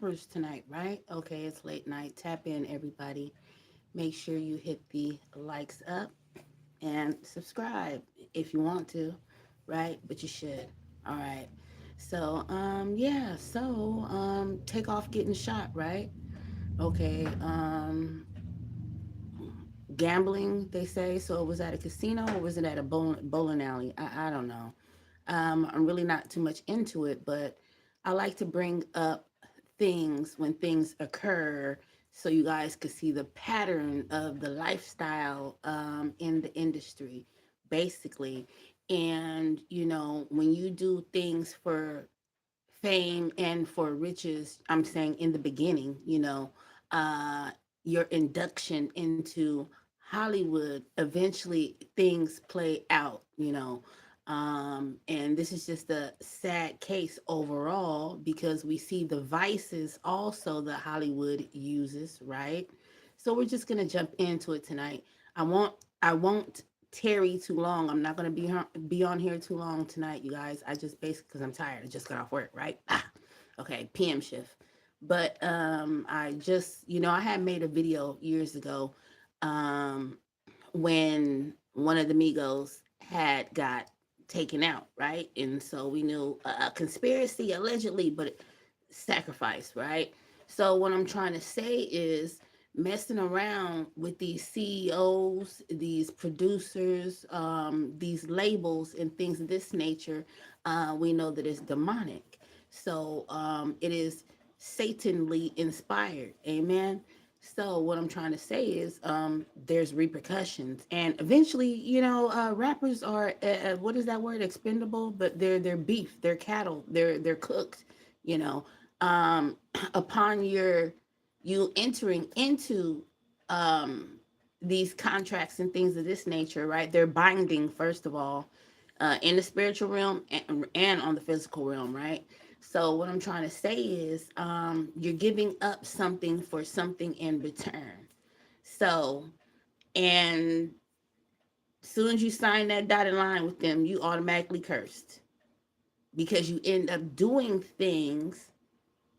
rappers tonight, right? Okay, it's late night. Tap in, everybody. Make sure you hit the likes up and subscribe if you want to, right? But you should. All right. So, yeah. So, take off getting shot, right? Okay. Gambling, they say. So, it was at a casino or was it at a bowling alley? I don't know. I'm really not too much into it, but I like to bring up things when things occur so you guys could see the pattern of the lifestyle in the industry, basically. And, when you do things for fame and for riches, I'm saying in the beginning, uh, your induction into Hollywood, eventually things play out, and this is just a sad case overall because we see the vices also that Hollywood uses, right? So we're just gonna jump into it tonight. I won't tarry too long. I'm not gonna be on here too long tonight, you guys. I just basically because I'm tired. I just got off work, right? Okay, PM shift. But I just I had made a video years ago um, when one of the Migos had got taken out, right? And so we knew a conspiracy allegedly, but sacrifice, right? So what I'm trying to say is messing around with these CEOs, these producers, these labels and things of this nature, we know that it's demonic. So it is Satanly inspired. Amen. So what I'm trying to say is there's repercussions, and eventually, rappers are what is that word? Expendable, but they're beef, they're cattle, they're cooked. You know, um, upon you entering into um, these contracts and things of this nature, right? They're binding first of all in the spiritual realm and on the physical realm, right? So what I'm trying to say is you're giving up something for something in return. So, and as soon as you sign that dotted line with them, you automatically cursed because you end up doing things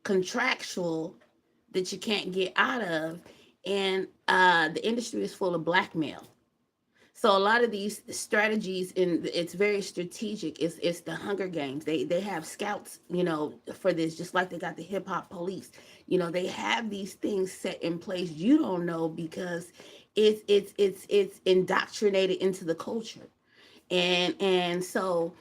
contractual that you can't get out of. And the industry is full of blackmail. So a lot of these strategies, and it's very strategic. It's the Hunger Games. They have scouts, for this, just like they got the hip hop police. They have these things set in place. You don't know because it's indoctrinated into the culture, and so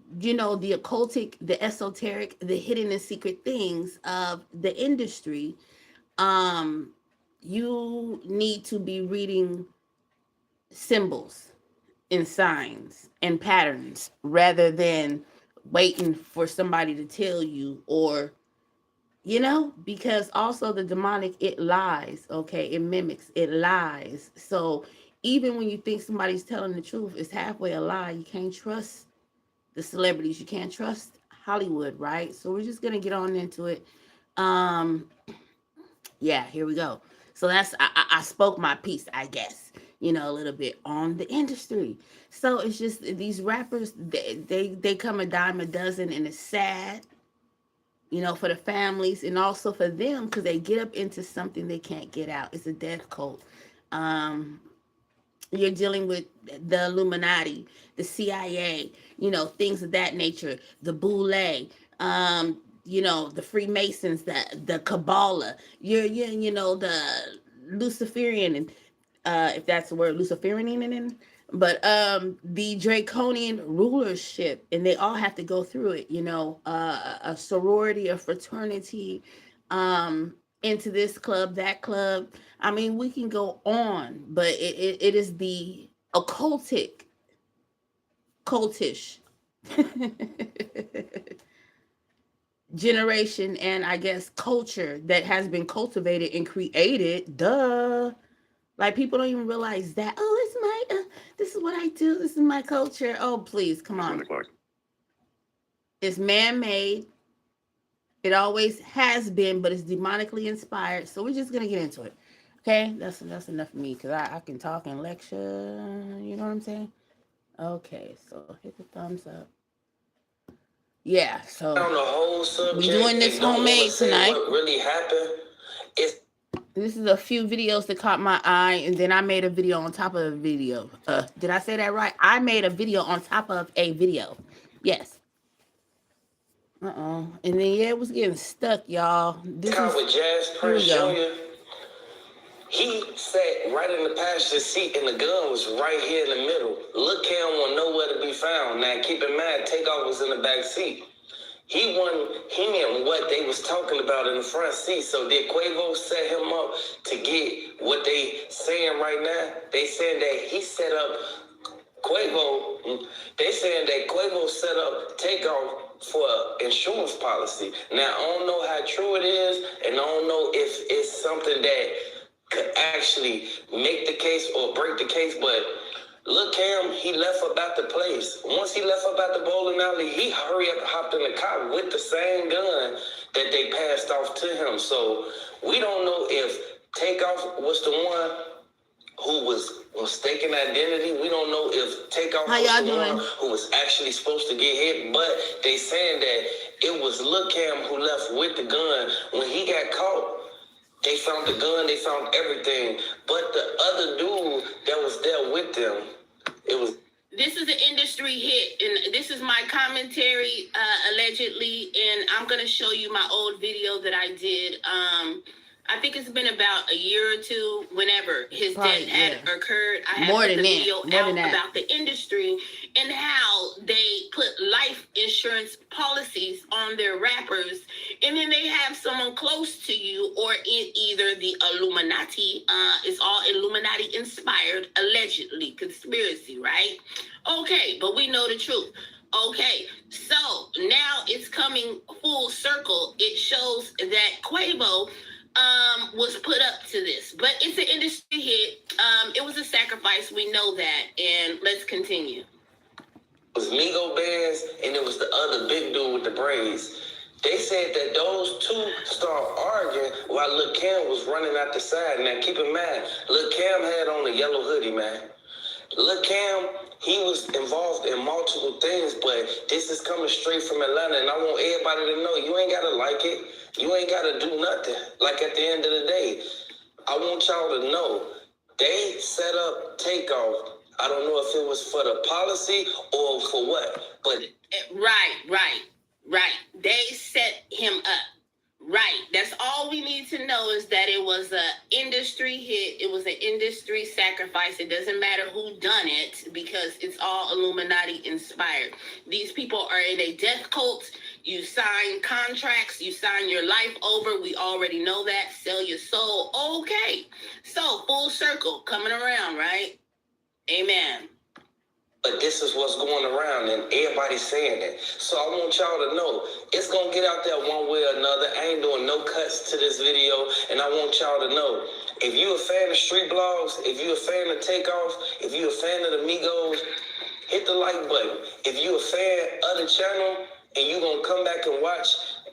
the occultic, the esoteric, the hidden and secret things of the industry. Um, you need to be reading symbols and signs and patterns rather than waiting for somebody to tell you or because also the demonic, it lies. Okay, it mimics, it lies. So even when you think somebody's telling the truth, it's halfway a lie. You can't trust the celebrities, you can't trust Hollywood, right? So we're just gonna get on into it. um yeah, here we go. So I spoke my piece, I guess, a little bit on the industry. So it's just these rappers, they come a dime a dozen, and it's sad, for the families and also for them because they get up into something they can't get out. It's a death cult. Um, you're dealing with the Illuminati, the CIA, things of that nature, the Boule, the Freemasons, the Kabbalah, the Luciferian, and if that's the word, Luciferian, but the draconian rulership, and they all have to go through it, a sorority, a fraternity, into this club, that club. I mean, we can go on, but it is the occultic, cultish generation, and I guess culture that has been cultivated and created. Duh. Like people don't even realize that. Oh, it's my. This is what I do. This is my culture. Oh, please, come on. It's man-made. It always has been, but it's demonically inspired. So we're just gonna get into it. Okay, that's enough for me because I can talk and lecture. You know what I'm saying? Okay, so hit the thumbs up. Yeah, so on the whole subject we doing this and don't want to homemade say tonight. what really happened. It's This is a few videos that caught my eye, and then I made a video on top of a video. Did I say that right? I made a video on top of a video. Yes. And then yeah, it was getting stuck, y'all. This caught is with Jazz here we Prince go. Jr. He sat right in the passenger seat, and the gun was right here in the middle. Lil' Kim was nowhere to be found. Now, keep in mind, Takeoff was in the back seat. He and what they was talking about in the front seat. So did Quavo set him up to get what they saying right now? They saying that he set up Quavo. They saying that Quavo set up Takeoff for an insurance policy. Now I don't know how true it is, and I don't know if it's something that could actually make the case or break the case, but Lil' Cam, he left about the place. Once he left about the bowling alley, he hurry up, hopped in the car with the same gun that they passed off to him. So we don't know if Takeoff was the one who was mistaken identity. We don't know if Takeoff was the one who was actually supposed to get hit, but they saying that it was Lil' Cam who left with the gun. When he got caught, they found the gun, they found everything. But the other dude that was there with them, it was... This is an industry hit, and this is my commentary, allegedly, and I'm going to show you my old video that I did. I think it's been about a year or two, whenever his death had occurred. I have put the video out about the industry and how they put life insurance policies on their rappers, and then they have someone close to you or in either the Illuminati, it's all Illuminati inspired, allegedly, conspiracy, right? Okay, but we know the truth. Okay, so now it's coming full circle. It shows that Quavo was put up to this, but it's an industry hit. It was a sacrifice, we know that, and let's continue. It was Migo Bands, and it was the other big dude with the braids. They said that those two started arguing while Lil' Cam was running out the side. Now keep in mind, Lil' Cam had on a yellow hoodie, man. Lil' Cam, he was involved in multiple things, but this is coming straight from Atlanta, and I want everybody to know, you ain't gotta like it. You ain't gotta do nothing. Like at the end of the day, I want y'all to know, they set up Takeoff. I don't know if it was for the policy or for what, but... Right. They set him up. Right. That's all we need to know, is that it was an industry hit. It was an industry sacrifice. It doesn't matter who done it, because it's all Illuminati inspired. These people are in a death cult. You sign contracts. You sign your life over. We already know that. Sell your soul. Okay. So full circle coming around, right? Amen. But this is what's going around, and everybody's saying it. So I want y'all to know, it's going to get out there one way or another. I ain't doing no cuts to this video, and I want y'all to know, if you a fan of street blogs, if you a fan of Takeoff, if you a fan of the Migos, hit the like button. If you a fan of the channel, and you going to come back and watch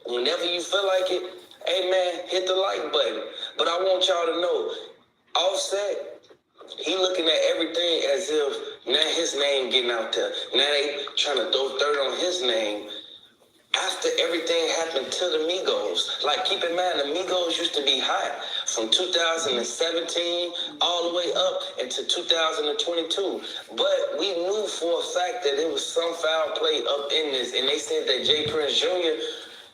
whenever you feel like it, hey man, hit the like button. But I want y'all to know, Offset, he looking at everything as if now his name getting out there. Now they trying to throw dirt on his name after everything happened to the Migos. Like, keep in mind, the Migos used to be hot from 2017 all the way up into 2022. But we knew for a fact that there was some foul play up in this. And they said that J. Prince Jr.,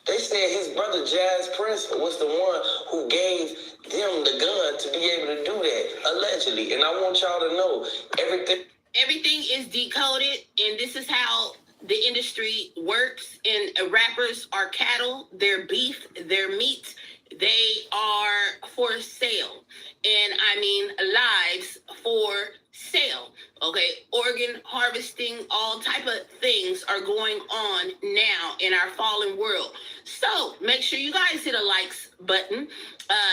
they said his brother Jazz Prince was the one who gave them the gun to be able to do that, allegedly. And I want y'all to know, everything is decoded, and this is how the industry works. And rappers are cattle, they're beef, they're meat, they are for sale. And I mean lives for sale. Okay, organ harvesting, all type of things are going on now in our fallen world. So make sure you guys hit a likes button,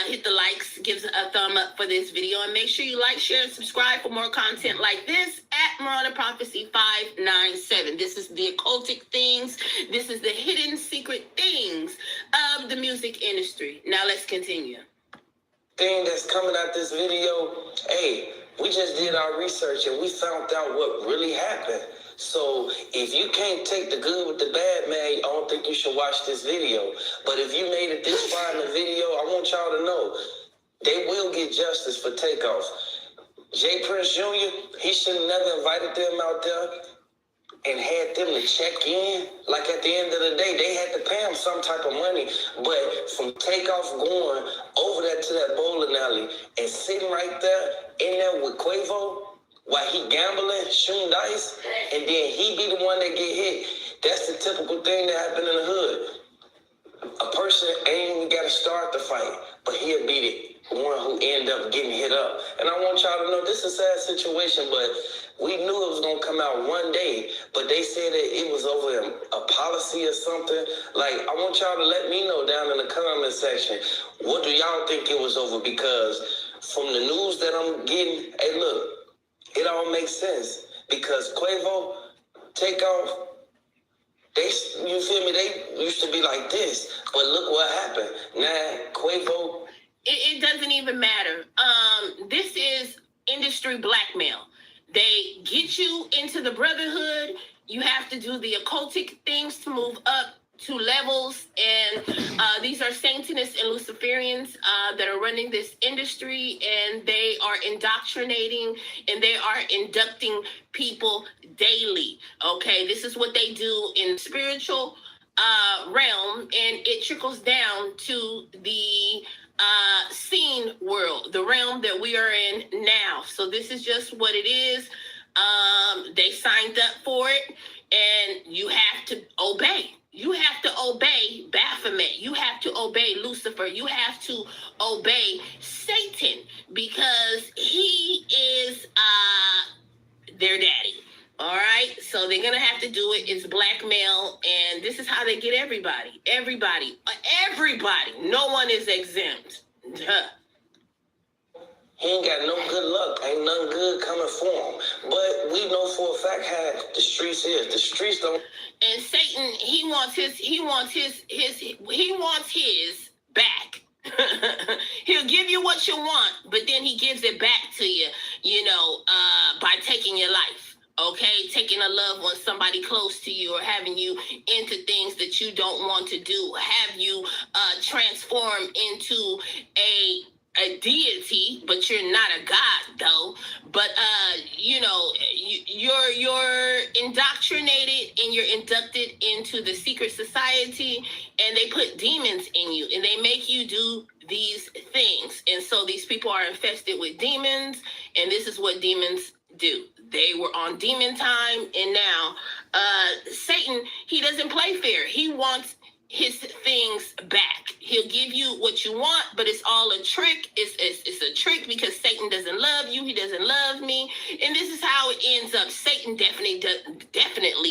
hit the likes, give a thumb up for this video, and make sure you like, share, and subscribe for more content like this at Marauder Prophecy 597. This is the occultic things. This is the hidden secret things of the music industry. Now let's continue. Thing that's coming out this video, hey, we just did our research and we found out what really happened. So if you can't take the good with the bad, man, I don't think you should watch this video. But if you made it this far in the video, I want y'all to know they will get justice for Takeoff. Jay Prince Jr., he should have never invited them out there and had them to check in. Like at the end of the day, they had to pay him some type of money. But from Takeoff going over there to that bowling alley and sitting right there in there with Quavo while he gambling, shooting dice, and then he be the one that get hit. That's the typical thing that happened in the hood. A person ain't even got to start the fight, but he'll be the one who end up getting hit up. And I want y'all to know this is a sad situation, but we knew it was going to come out one day, but they said that it was over a policy or something. Like, I want y'all to let me know down in the comment section, what do y'all think it was over? Because from the news that I'm getting, hey, look, it all makes sense. Because Quavo, Takeoff, you feel me? They used to be like this, but look what happened. Now, Quavo. It doesn't even matter. This is industry blackmail. They get you into the brotherhood. You have to do the occultic things to move up to levels. And these are Satanists and Luciferians that are running this industry, and they are indoctrinating and they are inducting people daily. Okay, this is what they do in spiritual realm, and it trickles down to the scene world, the realm that we are in now. So this is just what it is. They signed up for it, and you have to obey. You have to obey Baphomet. You have to obey Lucifer. You have to obey Satan, because he is their daddy. All right, so they're gonna have to do it. It's blackmail, and this is how they get everybody. Everybody. No one is exempt. Duh. He ain't got no good luck. Ain't nothing good coming for him. But we know for a fact how the streets is. The streets don't. And Satan, he wants his back. He'll give you what you want, but then he gives it back to you, by taking your life. Okay, taking a loved one, somebody close to you, or having you into things that you don't want to do, have you transform into a deity, but you're not a god though. But you're indoctrinated and you're inducted into the secret society, and they put demons in you and they make you do these things. And so these people are infested with demons, and this is what demons do. They were on demon time, and now Satan, he doesn't play fair. He wants his things back. He'll give you what you want, but it's all a trick. It's a trick, because Satan doesn't love you. He doesn't love me. And this is how it ends up. Satan definitely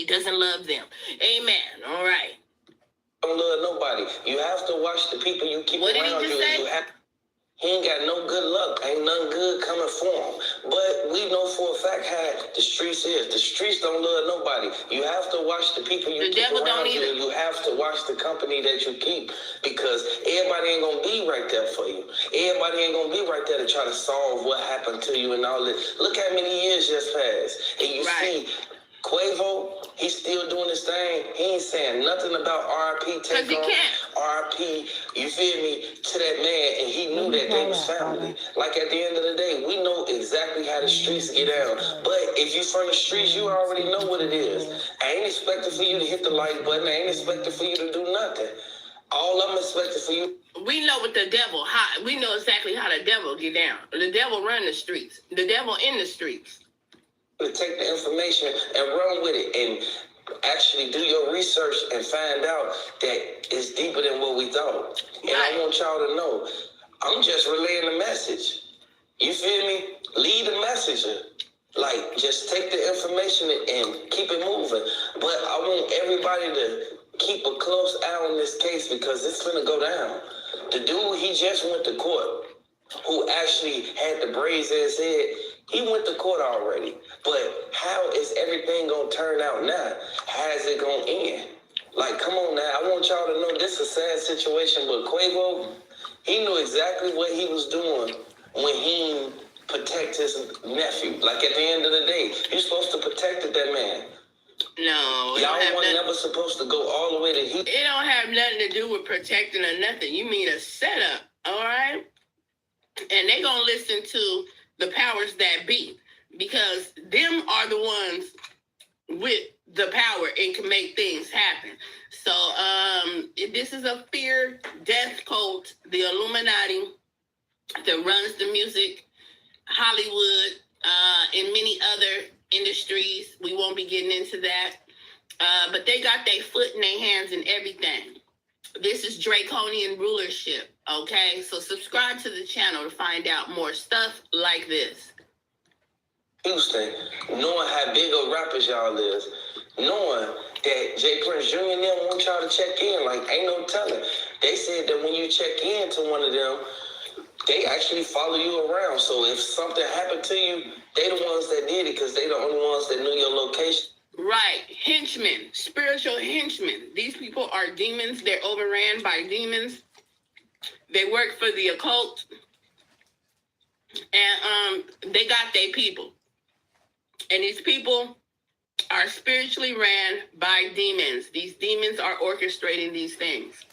doesn't love them. Amen. All right. Don't love nobody. You have to watch the people you keep What did around he just you. say? He ain't got no good luck. Ain't nothing good coming for him. But we know for a fact how the streets is. The streets don't love nobody. You have to watch the people you keep around you. You have to watch the company that you keep, because everybody ain't going to be right there for you. Everybody ain't going to be right there to try to solve what happened to you and all this. Look how many years just passed. And you see Quavo, he's still doing his thing. He ain't saying nothing about RP Takeoff, RP, you feel me, to that man, and he knew that they was family. Like, at the end of the day, we know exactly how the streets get down. But if you from the streets, you already know what it is. I ain't expecting for you to hit the like button. I ain't expecting for you to do nothing. All I'm expecting for you. We know what the devil, we know exactly how the devil get down. The devil run the streets. The devil in the streets. To take the information and run with it, and actually do your research and find out that it's deeper than what we thought. And I want y'all to know, I'm just relaying the message. You feel me? Lead the messenger. Like, just take the information and keep it moving. But I want everybody to keep a close eye on this case, because it's gonna go down. The dude, he just went to court, who actually had the braids in his head. He went to court already, but how is everything gonna turn out now? How is it gonna end? Like, come on now, I want y'all to know this is a sad situation, but Quavo, he knew exactly what he was doing when he protect his nephew. Like, at the end of the day, you're supposed to protect that man. No, it don't Y'all have weren't nothing. never supposed to go all the way to Houston. It don't have nothing to do with protecting or nothing. You mean a setup, all right? And they gonna listen to the powers that be, because them are the ones with the power and can make things happen. So this is a fear death cult, the Illuminati that runs the music, Hollywood, and many other industries. We won't be getting into that. But they got their foot in their hands and everything. This is draconian rulership, okay? So subscribe to the channel to find out more stuff like this. Houston, knowing how big of rappers y'all is, knowing that Jay Prince Jr. and them want y'all to check in, like ain't no telling. They said that when you check in to one of them, they actually follow you around. So if something happened to you, they the ones that did it because they the only ones that knew your location. Right, henchmen, spiritual henchmen. These people are demons. They're overran by demons. They work for the occult, and they got their people. And these people are spiritually ran by demons. These demons are orchestrating these things.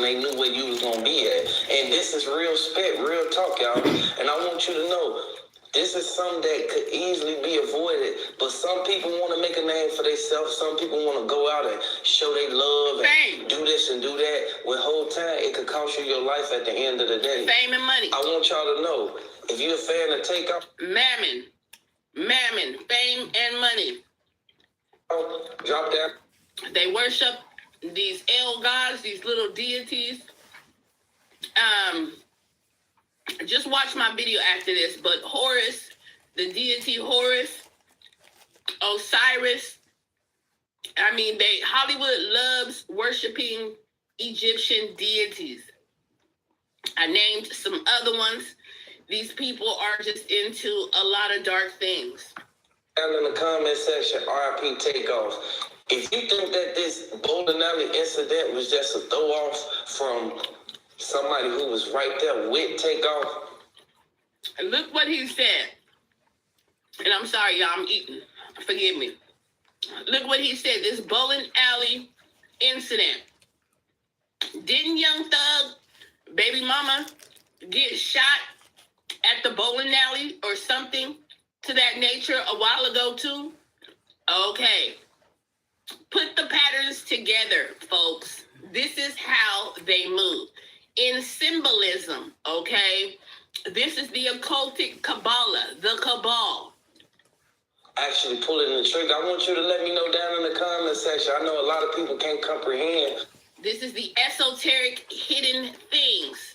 They knew where you was gonna be at, and this is real spit, real talk, y'all. And I want you to know, this is something that could easily be avoided. But some people want to make a name for themselves. Some people want to go out and show their love Fame. and do this and do that. With whole time, it could cost you your life at the end of the day. Fame and money. I want y'all to know, if you're a fan of Takeoff, Mammon, fame and money. drop that. They worship these El gods, these little deities. Just watch my video after this. But Horus, the deity Horus, Osiris. I mean, Hollywood loves worshiping Egyptian deities. I named some other ones. These people are just into a lot of dark things. Down in the comment section, RIP Takeoff. If you think that this Bowling Alley incident was just a throw off from somebody who was right there with Takeoff, And look what he said. And I'm sorry, y'all, I'm eating. Forgive me. Look what he said. This bowling alley incident. Didn't Young Thug, baby mama, get shot at the bowling alley or something to that nature a while ago too? Okay. Put the patterns together, folks. This is how they move. In symbolism, okay? This is the occultic Kabbalah, the Cabal. actually pulling the trigger. I want you to let me know down in the comment section. I know a lot of people can't comprehend. This is the esoteric hidden things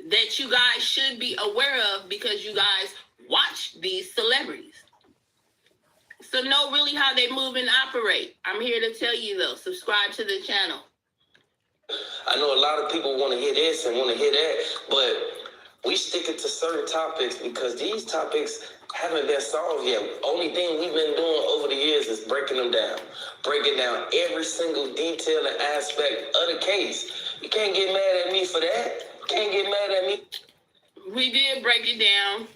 that you guys should be aware of because you guys watch these celebrities. So know really how they move and operate. I'm here to tell you though, subscribe to the channel. I know a lot of people want to hear this and want to hear that, but we stick it to certain topics because these topics haven't been solved yet. Only thing we've been doing over the years is breaking them down. Breaking down every single detail and aspect of the case. You can't get mad at me for that. You can't get mad at me. We did break it down.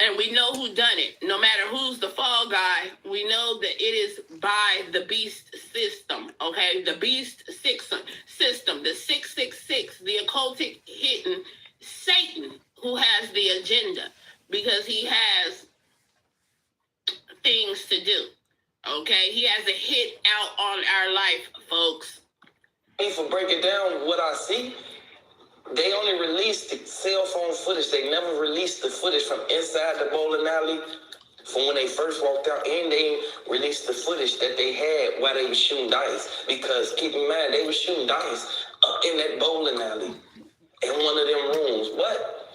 And we know who done it. No matter who's the fall guy, we know that it is by the beast system, okay? The beast system, the 666, the occultic hidden Satan who has the agenda because he has things to do, okay? He has a hit out on our life, folks. For breaking down what I see, they only released the cell phone footage. They never released the footage from inside the bowling alley from when they first walked out, and they released the footage that they had while they were shooting dice. Because keep in mind, they were shooting dice up in that bowling alley in one of them rooms. But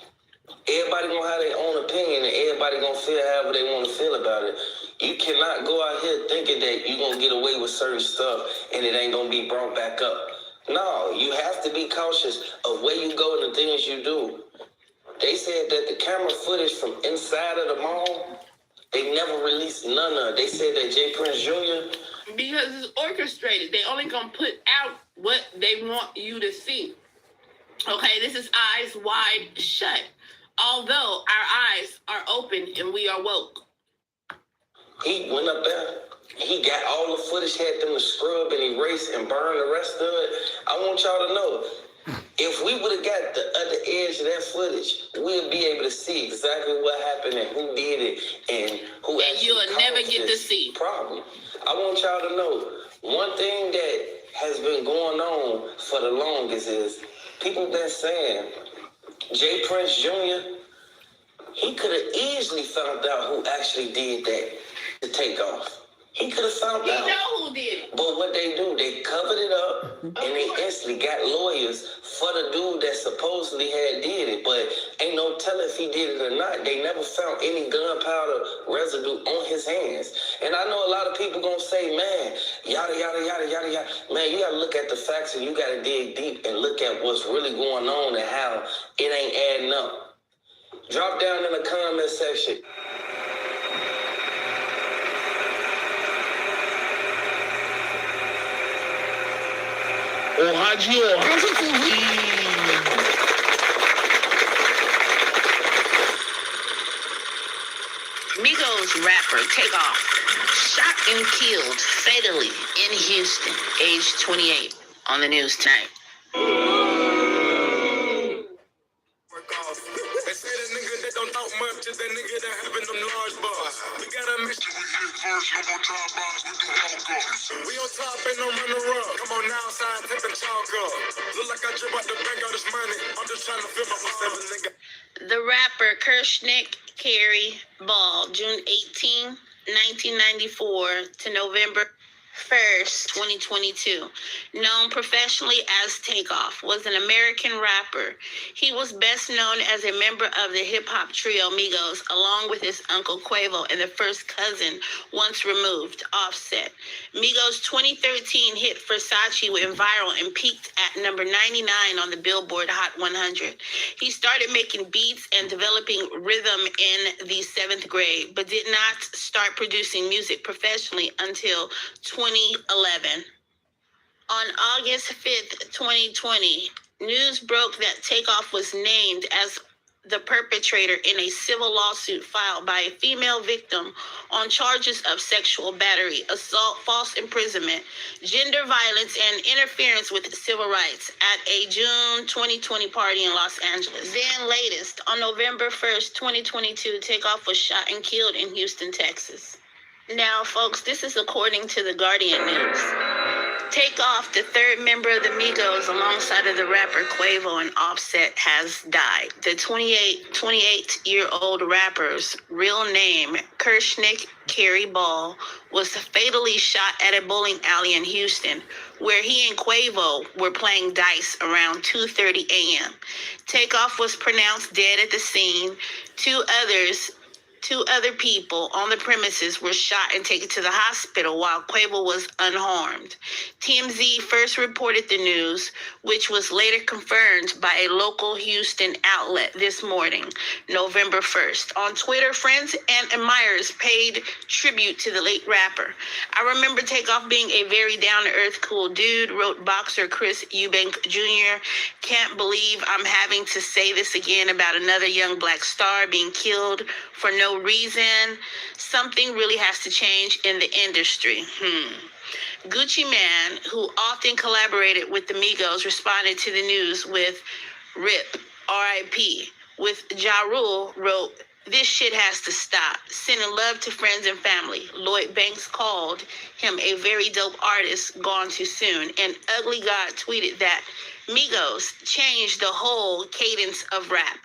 everybody gonna have their own opinion, and everybody gonna feel however they want to feel about it. You cannot go out here thinking that you're gonna get away with certain stuff and it ain't gonna be brought back up. No, you have to be cautious of where you go and the things you do. They said that the camera footage from inside of the mall, they never released none of it. They said that Jay Prince Jr. Because it's orchestrated. They only gonna put out what they want you to see. Okay, this is eyes wide shut. Although our eyes are open and we are woke. He went up there He got all the footage, had them to scrub and erase and burn the rest of it. I want y'all to know, if we would have got the other edge of that footage, we'd be able to see exactly what happened and who did it and who And actually you'll never caused get to this see. problem. I want y'all to know, one thing that has been going on for the longest is people been saying Jay Prince Jr., he could have easily found out who actually did that to take off. He could have found You out. know who did it. But what they do, they covered it up and they instantly got lawyers for the dude that supposedly had did it. But ain't no telling if he did it or not. They never found any gunpowder residue on his hands. And I know a lot of people gonna say, man, yada, yada, yada, yada, yada. Man, you gotta look at the facts and you gotta dig deep and look at what's really going on and how it ain't adding up. Drop down in the comment section. Migos rapper Takeoff shot and killed fatally in Houston, age 28, on the news tonight. They say the nigga that don't talk much is that nigga that having them large bars. We got a mission. We get first, no more drive-bys, we do walk-ups. We on top, ain't no runner-up. Come on now, side, take the chalk up. Look like I drip out the bank, all this money. I'm just trying to fill my seven, nigga. The rapper Kershnick Carey Ball, June 18, 1994 to November 1st, 2022, known professionally as Takeoff, was an American rapper. He was best known as a member of the hip-hop trio Migos, along with his uncle Quavo and the first cousin, once removed, Offset. Migos' 2013 hit Versace went viral and peaked at number 99 on the Billboard Hot 100. He started making beats and developing rhythm in the 7th grade, but did not start producing music professionally until 2011. On August 5th, 2020, news broke that Takeoff was named as the perpetrator in a civil lawsuit filed by a female victim on charges of sexual battery, assault, false imprisonment, gender violence, and interference with civil rights at a June 2020 party in Los Angeles. Then latest, on November 1st, 2022, Takeoff was shot and killed in Houston, Texas. Now, folks, this is according to the Guardian News. Takeoff, the third member of the Migos, alongside of the rapper Quavo and Offset, has died. The 28-year-old rapper's real name, Kershnick Carey Ball, was fatally shot at a bowling alley in Houston, where he and Quavo were playing dice around 2:30 a.m. Takeoff was pronounced dead at the scene. Two other people on the premises were shot and taken to the hospital while Quavo was unharmed. TMZ first reported the news, which was later confirmed by a local Houston outlet this morning, November 1st. On Twitter, friends and admirers paid tribute to the late rapper. I remember Takeoff being a very down-to-earth, cool dude, wrote boxer Chris Eubank Jr. Can't believe I'm having to say this again about another young black star being killed for no reason. Something really has to change in the industry. Gucci Mane, who often collaborated with the Migos, responded to the news with RIP, R.I.P. With Ja Rule, wrote, "This shit has to stop. Sending love to friends and family." Lloyd Banks called him a very dope artist gone too soon. And Ugly God tweeted that Migos changed the whole cadence of rap.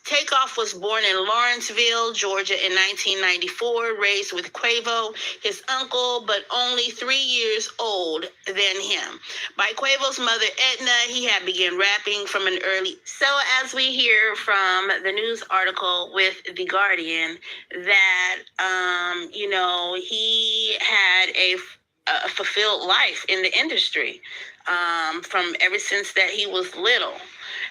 Takeoff was born in Lawrenceville, Georgia in 1994, raised with Quavo, his uncle, but only 3 years old than him. By Quavo's mother, Edna, he had begun rapping from an early... So as we hear from the news article with The Guardian, that, he had a fulfilled life in the industry from ever since that he was little.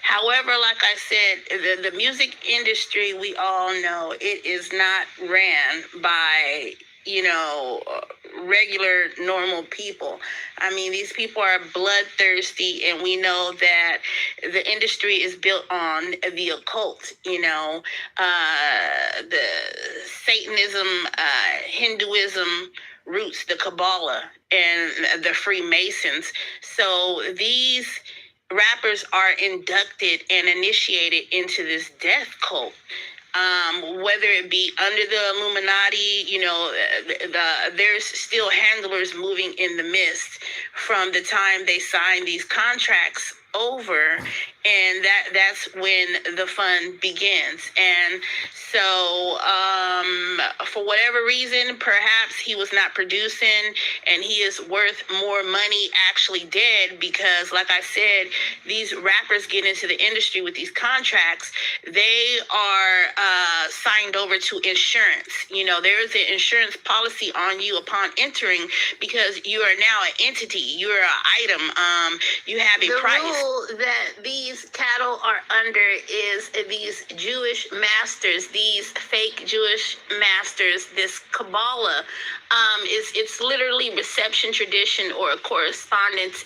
However, like I said, the music industry, we all know, it is not ran by, regular, normal people. I mean, these people are bloodthirsty, and we know that the industry is built on the occult, the Satanism, Hinduism, roots, the Kabbalah and the Freemasons. So these rappers are inducted and initiated into this death cult. Whether it be under the Illuminati, there's still handlers moving in the mist from the time they sign these contracts over, and that's when the fun begins. And so for whatever reason, perhaps he was not producing and he is worth more money actually dead, because like I said, these rappers get into the industry with these contracts. They are signed over to insurance. There is an insurance policy on you upon entering, because you are now an entity. You're an item. You have a price. The rule that these cattle are under is these Jewish masters, these fake Jewish masters, this Kabbalah, it's literally reception tradition or a correspondence.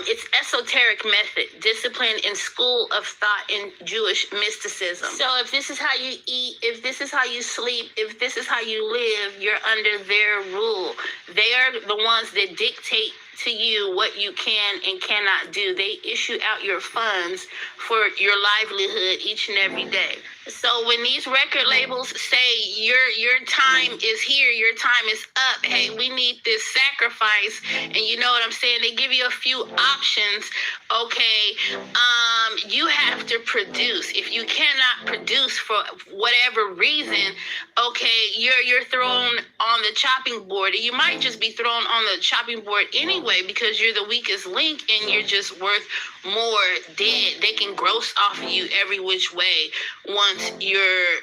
It's esoteric method, discipline and school of thought in Jewish mysticism. So if this is how you eat, if this is how you sleep, if this is how you live, you're under their rule. They are the ones that dictate to you what you can and cannot do. They issue out your funds for your livelihood each and every day. So when these record labels say your time is here, your time is up, hey, we need this sacrifice, and you know what I'm saying, they give you a few options. Okay, you have to produce. If you cannot produce for whatever reason, okay, you're thrown on the chopping board. You might just be thrown on the chopping board anyway, because you're the weakest link and you're just worth more dead. They can gross off of you every which way once you're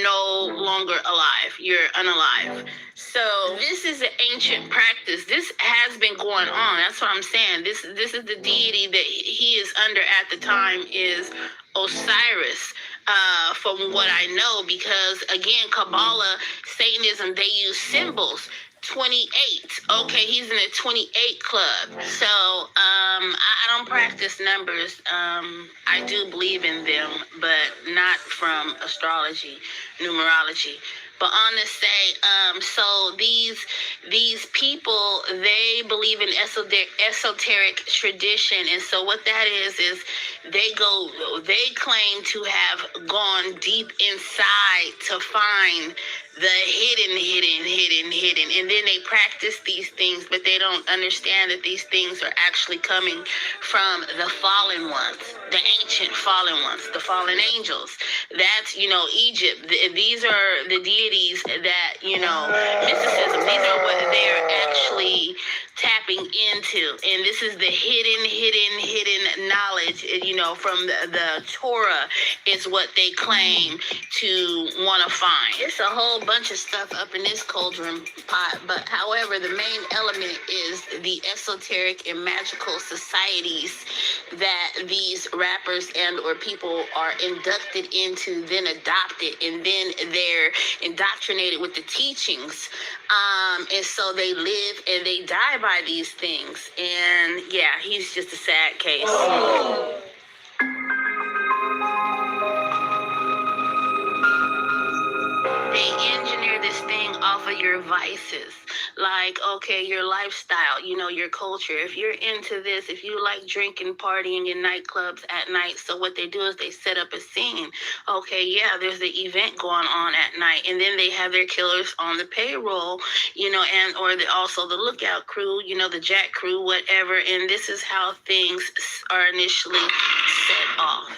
no longer alive. You're unalive. So this is an ancient practice. This has been going on. That's what I'm saying. This is the deity that he is under at the time is Osiris. From what I know, because again, Kabbalah, Satanism, they use symbols. 28. Okay, he's in a 28 club. So I don't practice numbers. I do believe in them, but not from astrology, numerology. But on to say, so these people, they believe in esoteric tradition. And so what that is they claim to have gone deep inside to find the hidden. And then they practice these things, but they don't understand that these things are actually coming from the fallen ones, the ancient fallen ones, the fallen angels. That's, Egypt. These are the deities that, mysticism. These are what they're actually tapping into. And this is the hidden knowledge, from the Torah is what they claim to want to find. It's a whole bunch of stuff up in this cauldron pot, but however, the main element is the esoteric and magical societies that these rappers and or people are inducted into, then adopted, and then they're indoctrinated with the teachings. And so they live and they die by these things. And yeah, he's just a sad case. They engineer this thing off of your vices. Like, okay, your lifestyle, your culture. If you're into this, if you like drinking, partying in nightclubs at night, so what they do is they set up a scene. Okay, yeah, there's the event going on at night, and then they have their killers on the payroll, and or also the lookout crew, the jack crew, whatever. And this is how things are initially set off.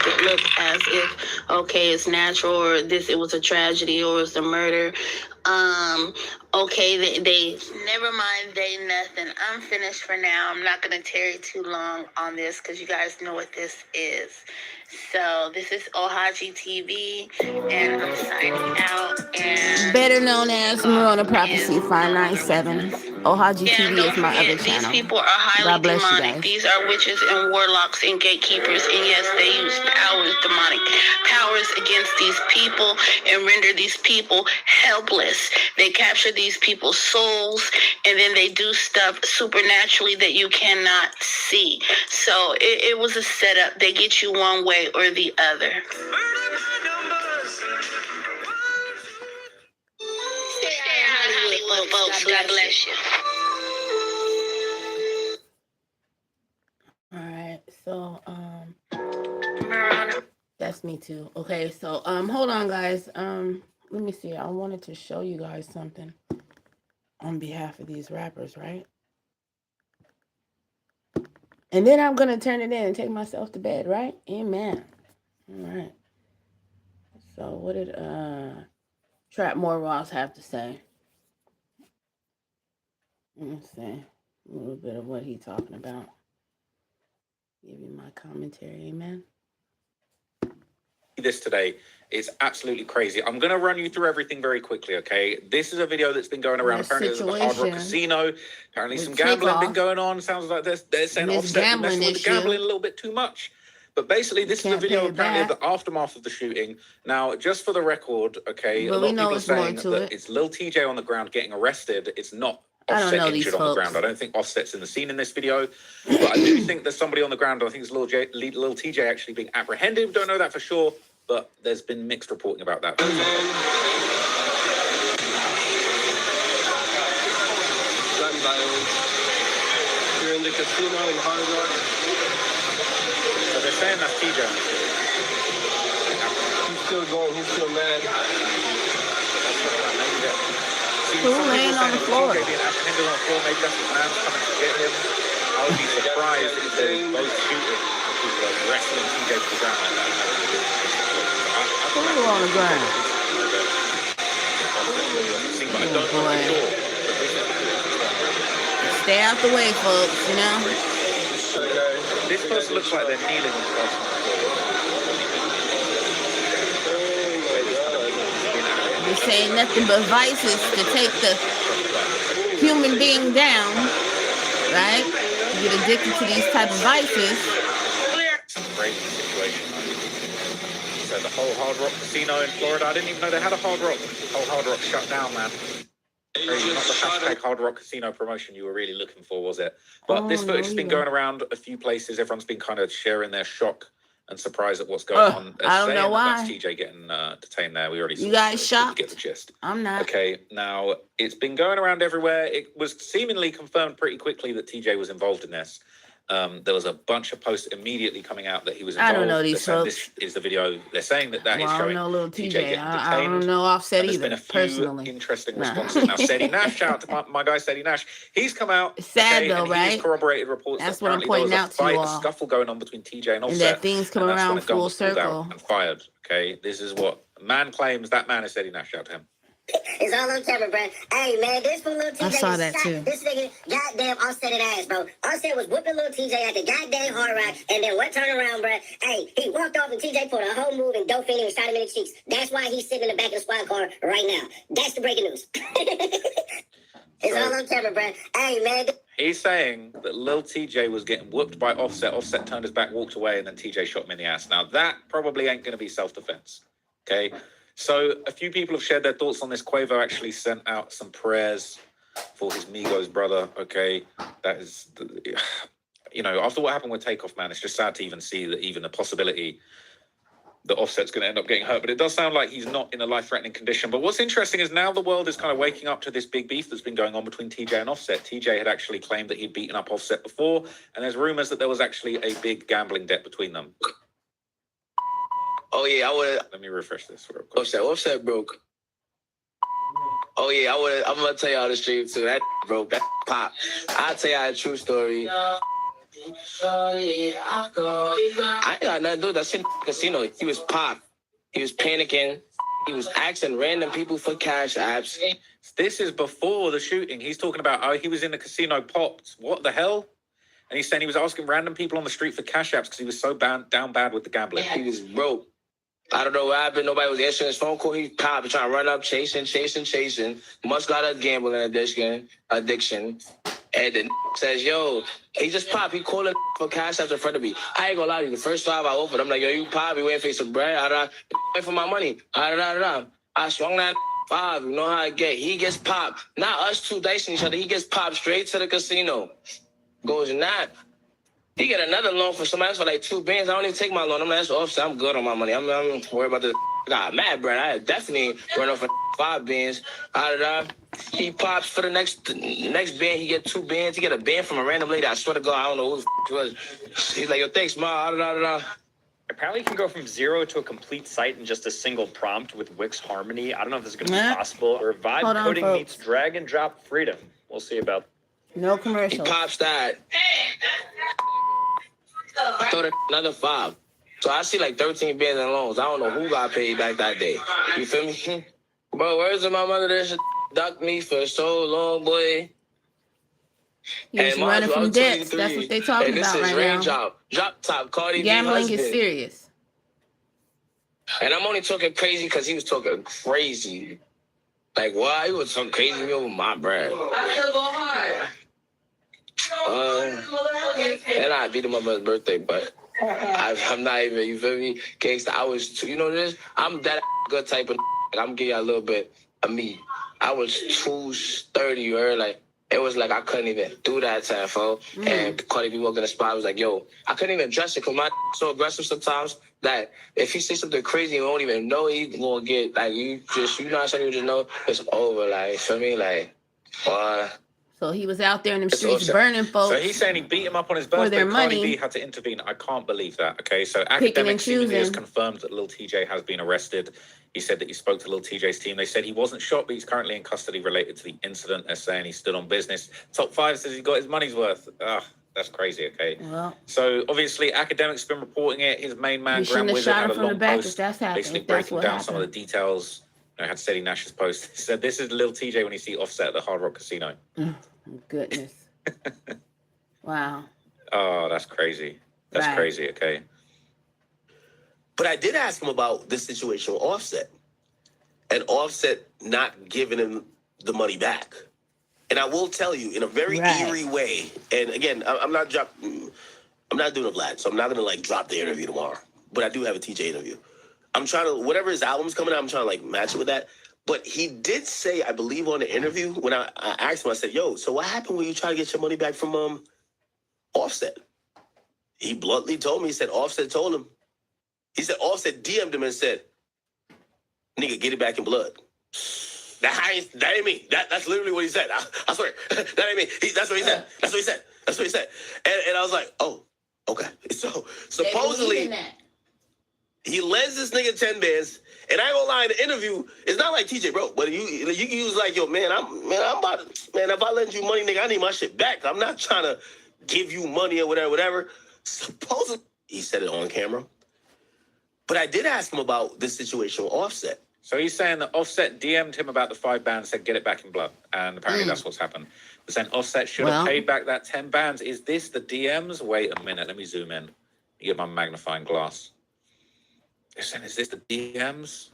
It looks as if, okay, it's natural, or it was a tragedy, or it's a murder. Okay, they never mind, they nothing. I'm finished for now. I'm not going to tarry too long on this because you guys know what this is. So this is Ohaji TV, and I'm signing out, and better known as Marona Prophecy 597. Ohaji Yeah, TV don't is my forget, other these channel. people are highly God bless you demonic. guys. These are witches and warlocks and gatekeepers. And yes, they use powers, demonic powers against these people and render these people helpless. They capture these people's souls and then they do stuff supernaturally that you cannot see. So it was a setup. They get you one way or the other. Stay out of Hollywood, folks. God bless you. All right, so that's me too. Okay, so hold on, guys. Let me see. I wanted to show you guys something on behalf of these rappers, right? And then I'm gonna turn it in and take myself to bed, right? Amen. All right. So what did Trapmore Ross have to say? Let's see a little bit of what he's talking about. Give you my commentary, amen. This today is absolutely crazy. I'm going to run you through everything very quickly, okay? This is a video that's been going around. Apparently, there's a Hard Rock Casino. Apparently, some gambling been going on. Sounds like they're saying Offset messing with the gambling a little bit too much. But basically, this is a video apparently of the aftermath of the shooting. Now, just for the record, okay, a lot of people are saying that it's Lil TJ on the ground getting arrested. It's not Offset injured on the ground. I don't think Offset's in the scene in this video, but I do think there's somebody on the ground. I think it's Lil TJ actually being apprehended. Don't know that for sure, but there's been mixed reporting about that. You're in the casino in Hard Rock. So they're saying that's TJ. He's still going. He's still mad. Who laying on the floor? TJ being apprehended on the floor. Maybe that's his man coming to get him. I would be surprised if they were both shooting and people are wrestling TJ to the ground like that. Who on the ground? Oh boy. Stay out the way, folks, you know? This person looks like they're kneeling on the floor. They say nothing but vices to take the human being down, right? You get addicted to these type of vices. Crazy situation. So the whole Hard Rock Casino in Florida, I didn't even know they had a Hard Rock. The whole Hard Rock shut down, man. Crazy. Not the hashtag Hard Rock Casino promotion you were really looking for, was it? But this footage has been going around a few places. Everyone's been kind of sharing their shock and surprise at what's going on. I don't know why. That's TJ getting detained there. We already saw. You guys shocked? Get the gist. I'm not. Okay, now it's been going around everywhere. It was seemingly confirmed pretty quickly that TJ was involved in this. There was a bunch of posts immediately coming out that he was involved. I don't know these folks. This is the video. They're saying that is showing I don't know little TJ TJ. getting detained. I don't know Offset either, There's been a few interesting responses. Now, Seti Nash, shout out to my guy Seti Nash. He's come out. It's sad though, right? He's corroborated reports. That's what I'm pointing out to you all. A scuffle going on between TJ and Offset. And that things come around full circle. And fired. Okay, this is what a man claims. That man is Seti Nash. Shout out to him. It's all on camera, bro. Hey, man, this from Lil TJ. I saw that too. This nigga goddamn Offset ass, bro. Offset was whooping Lil TJ at the goddamn Hard Rock, and then what turn around, bro? Hey, he walked off and TJ pulled a whole move and Dolphini and shot him in the cheeks. That's why he's sitting in the back of the squad car right now. That's the breaking news. It's all on camera, bro. Hey, man. He's saying that Lil TJ was getting whooped by Offset. Offset turned his back, walked away, and then TJ shot him in the ass. Now, that probably ain't going to be self-defense, okay? So a few people have shared their thoughts on this. Quavo actually sent out some prayers for his Migos brother, okay? That is, you know, after what happened with Takeoff, man, it's just sad to even see that even a possibility that Offset's going to end up getting hurt. But it does sound like he's not in a life-threatening condition. But what's interesting is now the world is kind of waking up to this big beef that's been going on between TJ and Offset. TJ had actually claimed that he'd beaten up Offset before, and there's rumors that there was actually a big gambling debt between them. Oh yeah, I would. Let me refresh this real quick. Offset broke. Oh yeah, I'm gonna tell y'all the stream too. That broke. That pop. I'll tell y'all a true story. I ain't got nothing to do with that shit in the casino. He was pop. He was panicking. He was asking random people for cash apps. This is before the shooting. He's talking about, oh, he was in the casino, popped. What the hell? And he's saying he was asking random people on the street for cash apps because he was so down bad with the gambling. He was broke. I don't know what happened. Nobody was answering his phone call. He popped, trying to run up, chasing. Must got a gambling addiction. And then says, yo, he just popped. He calling for cash after in front of me. I ain't gonna lie to you. The first 5 I offered, I'm like, yo, you pop. You waiting for some bread. Wait for my money. I swung that 5. You know how I get. He gets popped. Not us two dicing each other. He gets popped straight to the casino. Goes not. He get another loan from somebody else for like 2 bands. I don't even take my loan. I'm like, that's Offset. I'm good on my money. I'm worried about this. I got mad, bro. I definitely run off for 5 bands. He pops for the next band. He get 2 bands. He get a band from a random lady. I swear to God, I don't know who it was. He's like, yo, thanks, ma. Apparently, you can go from 0 to a complete site in just a single prompt with Wix Harmony. I don't know if this is going to be possible. Or vibe Hold on, coding folks. meets drag and drop freedom. We'll see about. No He commercials. pops that. Throw another 5. So I see like 13 bands in loans. I don't know who got paid back that day. You feel me? Bro, where's my mother that ducked me for so long, boy? He was And running mind you, from I'm debts. 23, That's what they talking and this about is right Rain now. Drop top, Cardi B Gambling is husband. serious. And I'm only talking crazy because he was talking crazy. Like, why? He was talking crazy over my bread. And I beat him up on his birthday, but I'm not even, you feel me? Gangsta, I was too, you know this? I'm that good type of I'm gonna give you a little bit of me. I was 230, you heard? Like, it was like I couldn't even do that time, fo. And Cardi B walked in the spot, I was like, yo, I couldn't even address it because my so aggressive sometimes that if he say something crazy, you won't even know he gonna get, like, you know something you just know it's over, like, feel me? Like, So he was out there in them It's streets awesome. burning folks. So he's saying he beat him up on his For birthday. their Cardi money. B had to intervene. I can't believe that. Okay, so Picking Academic and seemingly has choosing. confirmed that Lil TJ has been arrested. He said that he spoke to Lil TJ's team. They said he wasn't shot, but he's currently in custody related to the incident. They're saying he stood on business. Top 5 says he got his money's worth. That's crazy. Okay. Well, So obviously, Academic's been reporting it. His main man, you shouldn't Graham have Wizard, shot had him a from the long back if post, that's happened. basically If that's breaking what down some of the happened. details. Had Steady Nash's post. He said, "This is Lil TJ when you see Offset at the Hard Rock Casino." Goodness. Wow. Oh, that's crazy. That's Right. crazy. Okay. But I did ask him about this situation with Offset. And Offset not giving him the money back. And I will tell you, in a very Right. eerie way, and again, I'm not doing a Vlad, so I'm not going to, drop the interview tomorrow. But I do have a TJ interview. I'm trying to, whatever his album's coming out, I'm trying to, match it with that. But he did say, I believe on the interview, when I asked him, I said, yo, so what happened when you try to get your money back from Offset? He bluntly told me, he said, Offset told him. He said, Offset DM'd him and said, nigga, get it back in blood. That ain't me. That's literally what he said. I swear. That ain't me. That's what he said. That's what he said. And I was like, oh, okay. So supposedly he lends this nigga 10 bands. And I ain't gonna lie, in the interview, it's not like TJ, bro. But you can use like, yo, man, if I lend you money, nigga, I need my shit back. I'm not trying to give you money or whatever. Supposedly, he said it on camera. But I did ask him about this situation with Offset. So he's saying that Offset DM'd him about the 5 bands, said get it back in blood. And apparently that's what's happened. They're saying Offset should have paid back that 10 bands. Is this the DMs? Wait a minute. Let me zoom in. Get my magnifying glass. They're saying, is this the DMs?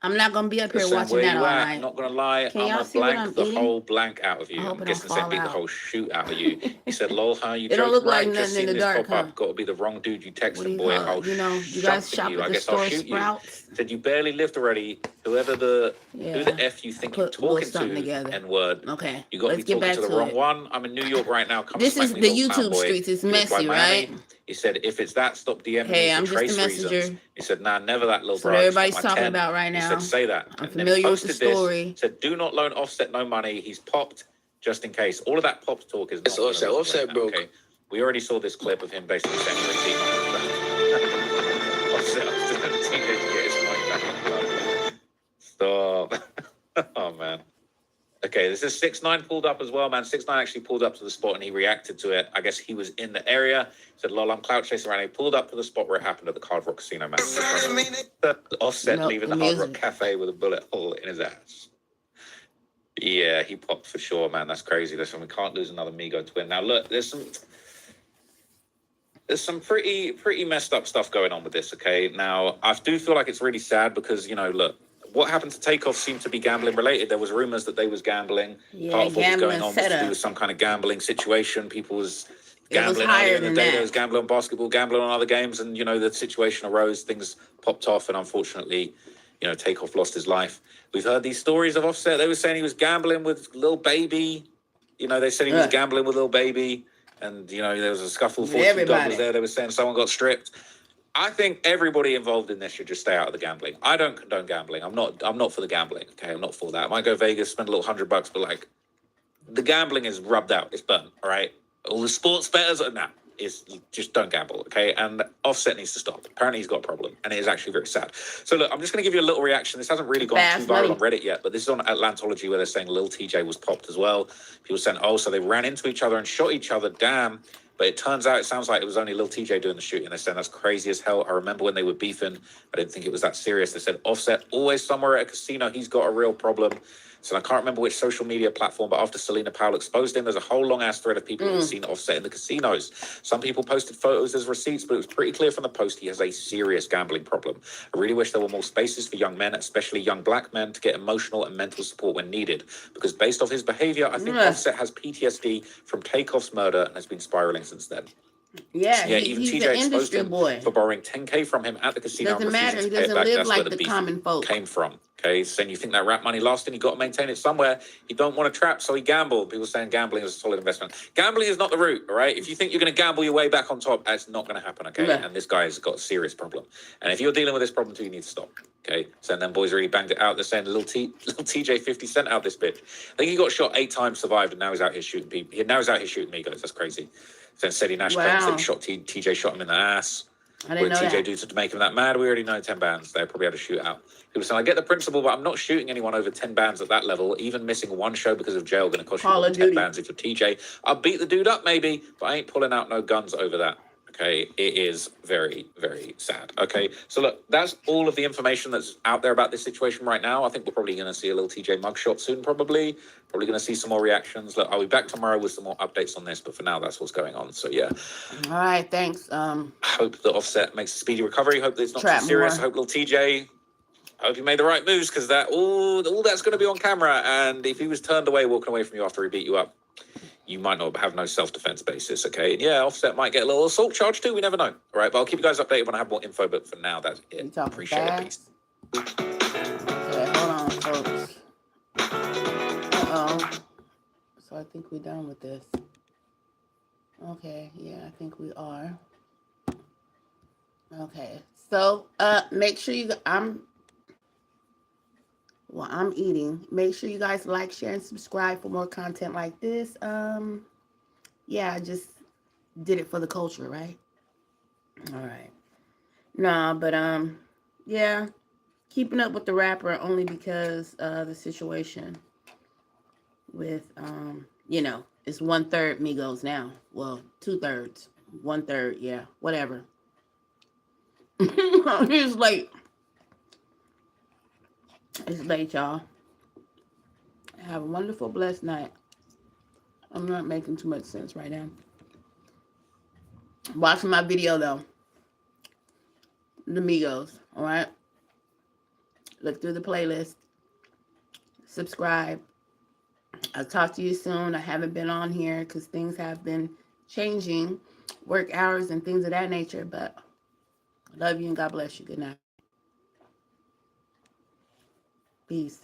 I'm not gonna be up here They're saying, watching where that you all at? night. Not gonna lie, Can I'm y'all gonna see what blank I'm the eating? whole blank out of you. I hope I'm it guessing don't said fall beat the out. whole shoot out of you. He said, lol, huh? You It don't joke, look like right? Just nothing in seen the this dark, pop up. huh? Got to be the wrong dude you What do texted, you boy. call it? You know, you guys Something shop you. at I the guess I'll store shoot you. Sprouts. Said you barely lived already. Whoever the who Yeah. the F you think you're Put a little talking something to, together. N-word. Okay. You got to be Let's get talking back to the to wrong it. one. I'm in New York right now. Come This smack is me, the little clown YouTube boy. streets. It's He lives by messy, Miami. right? He said, if it's that, stop DMing Hey, me for I'm just a trace messenger. reasons. He said, nah, never that, little That's bro. what I just want everybody's my talking 10. about right He now. said, say that. I'm And then familiar with the posted this, story. said, do not loan Offset no money. He's popped just in case. All of that popped talk is not It's gonna Offset. work Offset right now, broke. okay? We already saw this clip of him basically saying he received Offset TJ to get his money back in blood. Stop. Oh, man. Okay, this is 6ix9ine pulled up as well, man. 6ix9ine actually pulled up to the spot and he reacted to it. I guess he was in the area. Said, lol, I'm clout chasing around. He pulled up to the spot where it happened at the Hard Rock Casino, man. Offset Nope, leaving the the Hard Rock music. Cafe with a bullet hole in his ass. Yeah, he popped for sure, man. That's crazy. Listen, we can't lose another Migo twin. Now, look, there's some... there's some pretty messed up stuff going on with this. Okay, now I do feel like it's really sad because look, what happened to Takeoff seemed to be gambling related. There was rumors that they was gambling. Yeah, Part of what was gambling going on was to setup. do with some kind of gambling situation. People was It was gambling higher earlier in the than day. that. There was gambling on basketball, gambling on other games, and the situation arose. Things popped off, and unfortunately, Takeoff lost his life. We've heard these stories of Offset. They were saying he was gambling with Lil Baby. They said he was gambling with Lil Baby, and there was a scuffle. Fortune Dog was there. They were saying someone got stripped. I think everybody involved in this should just stay out of the gambling. I don't condone gambling. I'm not for the gambling. Okay, I'm not for that. I might go Vegas, spend a little $100, but the gambling is rubbed out. It's burnt. All right. All the sports bettors are now. Is just don't gamble, okay? And Offset needs to stop. Apparently he's got a problem, and it is actually very sad. So look, I'm just going to give you a little reaction. This hasn't really gone too viral on Reddit yet, but this is on Atlantology where they're saying Lil TJ was popped as well. People saying, so they ran into each other and shot each other. Damn. But it turns out, it sounds like it was only Lil TJ doing the shooting. They're saying that's crazy as hell. I remember when they were beefing, I didn't think it was that serious. They said Offset always somewhere at a casino. He's got a real problem. So I can't remember which social media platform, but after Selena Powell exposed him, there's a whole long ass thread of people who have seen Offset in the casinos. Some people posted photos as receipts, but it was pretty clear from the post he has a serious gambling problem. I really wish there were more spaces for young men, especially young black men, to get emotional and mental support when needed. Because based off his behavior, I think Offset has PTSD from Takeoff's murder and has been spiraling since then. Yeah, Even he's TJ an exposed industry him boy. for borrowing $10K from him at the casino. Doesn't and matter. refusing He to pay it doesn't back. live That's where like the the beef common folk. came from. Okay, saying you think that rap money lasting, you got to maintain it somewhere. You don't want to trap, so he gambled. People saying gambling is a solid investment. Gambling is not the route, all right? If you think you're going to gamble your way back on top, that's not going to happen, okay? Yeah. And this guy has got a serious problem. And if you're dealing with this problem too, you need to stop, okay? So them boys really banged it out. They're saying little TJ 50 Cent out this bitch. I think he got shot 8 times, survived, and now he's out here shooting people. Now he's out here shooting Migos. That's crazy. Then Sadie Nash claims that he shot TJ shot him in the ass. I didn't know TJ that. do to make him that mad? We already know 10 bands. They probably had a shootout. People saying, I get the principle, but I'm not shooting anyone over 10 bands at that level. Even missing one show because of jail going to cost you Call more of than 10 Duty. bands. If you're TJ, I'll beat the dude up maybe, but I ain't pulling out no guns over that. Okay, it is very, very sad. Okay, so look, that's all of the information that's out there about this situation right now. I think we're probably going to see a little TJ mugshot soon, probably going to see some more reactions. Look, I'll be back tomorrow with some more updates on this, but for now, that's what's going on. So yeah, All right, thanks. I hope that Offset makes a speedy recovery. Hope that it's not Trap too serious. more. I hope little TJ. I hope you made the right moves because that all that's going to be on camera. And if he was turned away, walking away from you after he beat you up, you might not have no self-defense basis, okay? And yeah, Offset might get a little assault charge too. We never know. All right, but I'll keep you guys updated when I have more info. But for now, that's it. You talking Appreciate it. fast? Peace. Okay, hold on, folks. So I think we're done with this. Okay, yeah, I think we are. Okay, so make sure I'm eating. Make sure you guys like, share, and subscribe for more content like this. Yeah, I just did it for the culture, right? All right. Nah, but yeah, keeping up with the rapper only because the situation with it's 1/3 Migos now. Well, 2/3, 1/3, yeah, whatever. It's late. It's late, y'all. Have a wonderful, blessed night. I'm not making too much sense right now. Watching my video though. The Migos, all right? Look through the playlist. Subscribe. I'll talk to you soon. I haven't been on here because things have been changing, work hours and things of that nature, but I love you and God bless you. Good night. Peace.